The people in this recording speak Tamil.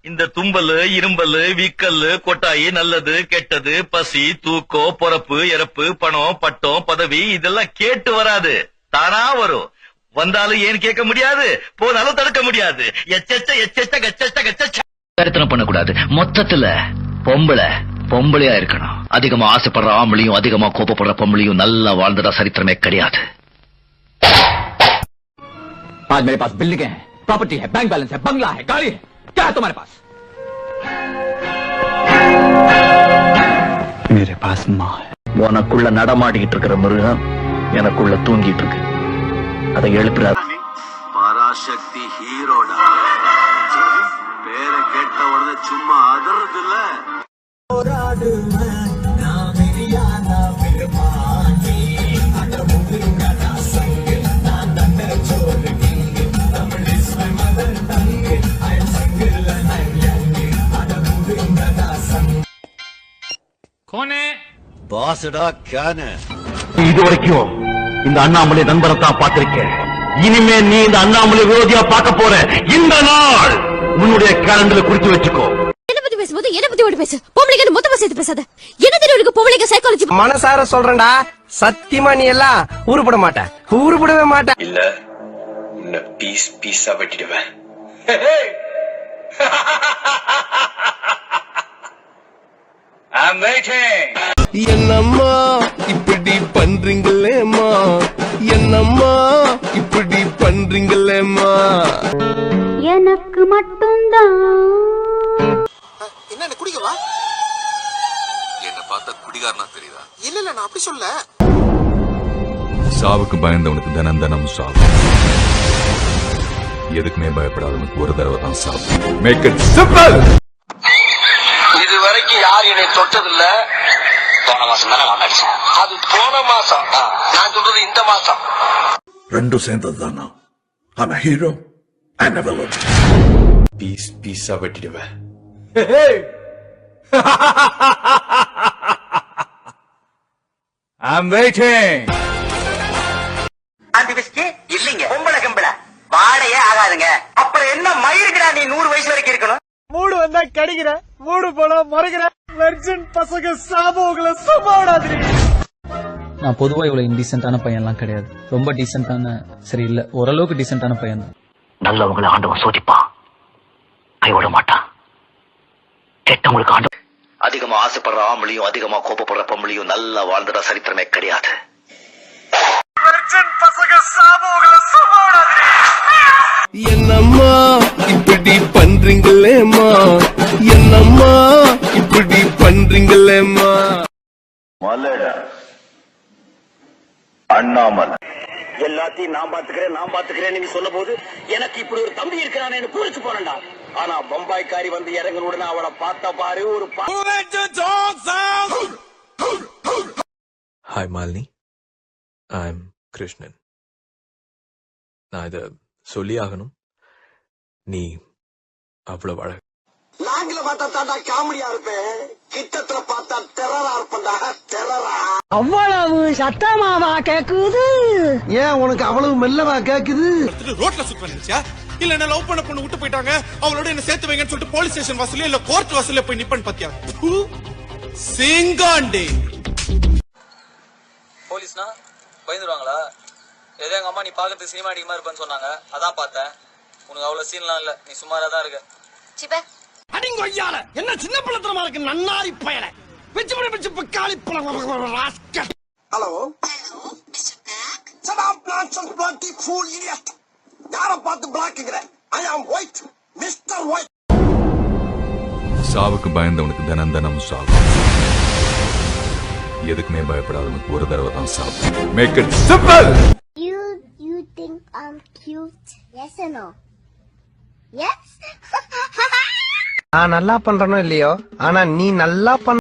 இந்த தும்பலு இரும்பலு வீக்கல்லு கொட்டாயி நல்லது கெட்டது பசி தூக்கம் பொறப்பு இறப்பு பணம் பட்டம் பதவி இதெல்லாம் கேட்டு வராது, தானா வரும். வந்தாலும் ஏன் கேட்க முடியாது, போனாலும் தடுக்க முடியாது. கருத்தனை பண்ணக்கூடாது. மொத்தத்துல பொம்பளையா இருக்கணும். அதிகமா ஆசைப்படுற ஆம்பளையும் அதிகமா கோபப்படுற பொம்பளையும் நல்லா வாழ்ந்ததா சரித்திரமே கிடையாது. आज मेरे पास बिल्डिंग है, प्रॉपर्टी है, बैंक बैलेंस है, बंगला है, गाड़ी है, क्या है तुम्हारे पास? मेरे पास माँ है. உனக்குள்ள நடமாடிக்கிட்டு இருக்கிற மிருகம் எனக்குள்ள தூங்கிட்டு இருக்கு. அதை எழுப்புற பராசக்தி ஹீரோடா. பேரை கேட்ட உடனே சும்மா அதறது இல்ல. பாசுடா கேன. இது வரைக்கும் இந்த அண்ணாமலை நண்பரைத்தான் பார்த்திருக்கேன். இனிமே நீ இந்த அண்ணாமலை விரோதியா பார்க்க போற. இந்த நாள் உன்னுடைய கேலண்டர்ல குறித்து வச்சுக்கோ. என்ன பத்தி பேசும்போது என்ன பத்தி ஓடி பேசு. பொம்பளைங்க மொத்தமா சேர்த்து பேசாத. என்ன தெரியும் உனக்கு பொம்பளைங்க சைக்காலஜி? மனசார சொல்றேன்டா, சத்தியமா நீ எல்லாம் ஊருப்பட மாட்ட, ஊருப்படவே மாட்ட. இல்ல உன்னை பீஸ் பீஸா வெட்டிடுவேன். I'm waiting. என்னம்மா இப்படி பண்றீங்களேம்மா, என்னம்மா இப்படி பண்றீங்களேம்மா. எனக்கு மட்டும்தான். என்ன குடிக்கவா? என்ன பார்த்தா குடிகாரனா தெரியுதா? இல்ல நான் அப்படி சொல்ல. சாவுக்கு பயந்தவனுக்கு தினம் தினம் சாவு. எதுக்குமே பயப்படாதவனுக்கு ஒரு தடவை தான் சாவு. Make it simple. இது வரைக்கும் யார் என்னை தொட்டதில்ல. போன மாசம் தானே நான் அடிச்சேன். அது போன மாசம். நான் சொல்றது இந்த மாசம். ரெண்டும் சேர்ந்ததுதானா? I'm a hero and a villain. Piece பீஸா வெட்டிடுவேன். I'm waiting. ஆண்டி பிஸ்கி இல்லீங்க, பொம்பளை கம்பளை வாடையே ஆகாதுங்க. அப்புறம் என்ன மயிருக்குடா நீ 100 வயசு வரைக்கும் இருக்கணும். மூடு வந்தா கடிக்கிற, மூடு போனா மறைக்கிற வெர்ஜன் பசங்க சாபோகளை சும்மாடாது. நான் பொதுவா இவ்வளவு இன்டீசென்டான பையன்லாம் கிடையாது. ரொம்ப டீசென்டான, சரி இல்ல ஓரளவுக்கு டீசென்டான பையன் தான். நல்லவங்களை ஆண்டவன் சோதிப்பான், கைவிட மாட்டான். கெட்டவங்களுக்கு ஆண்டவன். அதிகமா ஆசைப்படுற ஆம்பளையும் அதிகமா கோபப்படுற பொம்பளையும் நல்லா வாழ்ந்ததா சரித்திரமே கிடையாது. என்னம்மா இப்படி பண்றீங்களேம்மா, என்னம்மா இப்படி பண்றீங்களேம்மா. மலடா அண்ணாமலை எல்லாத்தையும் நான் பாத்துக்கிறேன் நீ சொல்ல போது எனக்கு இப்படி ஒரு தம்பி இருக்கிறானு பூரிச்சு போறேன்டா. ஆனா பம்பாய்க்காரி வந்து இறங்கணுடனே அவளை பார்த்த பாரு ஒரு Hi Malini. I'm Krishnan. நான் இத சொல்லி ஆகணும். நீ அவ்வளவு அழகு. நாங்கள பார்த்தா தாண்டா காமெடியா இருப்பேன், கிட்டத்துல பார்த்தா டெரரா இருப்பேன்டா, டெரரா. அவ்வளவு சத்தமாவா கேக்குது? ஏன் உனக்கு அவ்வளவு மெல்லவா கேக்குது? ரோட்ல சுத்த நினைச்சா இல்ல என்ன லவ் பண்ண பொண்ணு விட்டு போயிட்டாங்க, அவளோட என்ன சேர்த்து வைங்கன்னு சொல்லிட்டு போலீஸ் ஸ்டேஷன் வாசல்ல இல்ல கோர்ட் வாசல்ல போய் நிப்பன் பாத்தியா? சிங்காண்டே போலீஸ்னா பயந்துருவாங்களா? ஏதோ எங்க அம்மா நீ பாக்கிறதுக்கு சினிமா அடிக்கமா இருப்பேன்னு சொன்னாங்க, அதான் பார்த்தேன். உனக்கு அவ்வளவு சீன்லாம் இல்ல, நீ சுமாரா தான் இருக்க. அடிங்கொய்யால என்ன சின்ன பிள்ளைத்தனமா இருக்கு நன்னாரி பயல. பிச்சு பிக்காளி rascal. Hello Shut up, nonsense, bloody fool, idiot. யாரை பார்த்து பிளாக்குங்கிற? I am white, Mr. White. சாவுக்கு பயந்தவனுக்கு தினம் தினம் சாவு. எதுக்குமே பயப்படாதவனுக்கு ஒரு தடவை தான் சாவு. Make it simple. You think I'm cute? Yes or no? Yes? நான் நல்லா பண்றனோ இல்லையோ, ஆனா நீ நல்லா பண்ண.